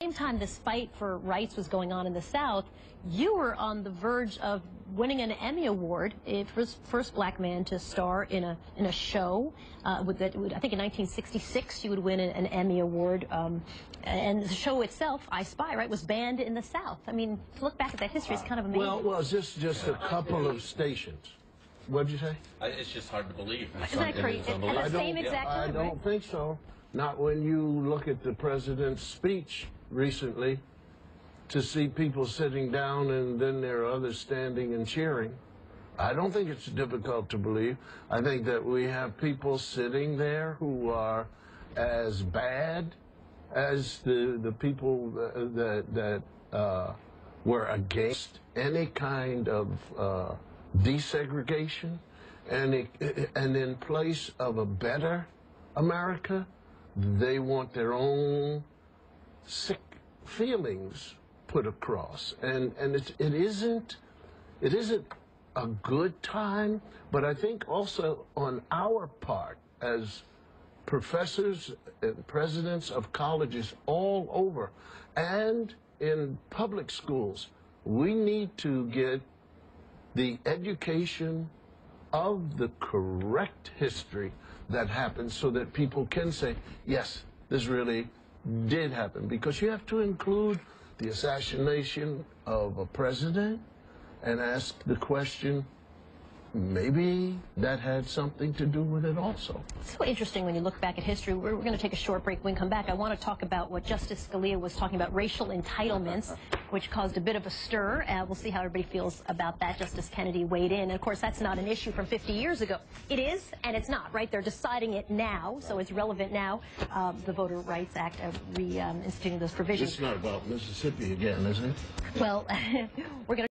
Same time this fight for rights was going on in the South, you were on the verge of winning an Emmy Award. It was first black man to star in a show. I think in 1966 you would win an Emmy Award. And the show itself, I Spy, right, was banned in the South. I mean, to look back at that history is kind of amazing. Well, just a couple of stations. What'd you say? It's just hard to believe. Isn't that crazy? At the same exact time, I don't think so. Not when you look at the president's speech recently, to see people sitting down and then there are others standing and cheering. I don't think it's difficult to believe. I think that we have people sitting there who are as bad as the people that were against any kind of desegregation, and in place of a better America, they want their own sick feelings put across, and it isn't a good time. But I think also on our part as professors and presidents of colleges all over and in public schools, we need to get the education of the correct history that happened so that people can say, yes, this really did happen. Because you have to include the assassination of a president and ask the question, maybe that had something to do with it also. It's so interesting when you look back at history. We're going to take a short break. When we come back, I want to talk about what Justice Scalia was talking about, racial entitlements, which caused a bit of a stir. We'll see how everybody feels about that. Justice Kennedy weighed in. And, of course, that's not an issue from 50 years ago. It is, and it's not, right? They're deciding it now, so it's relevant now. The Voter Rights Act reinstituting those provisions. It's not about Mississippi again, is it? Well, we're going to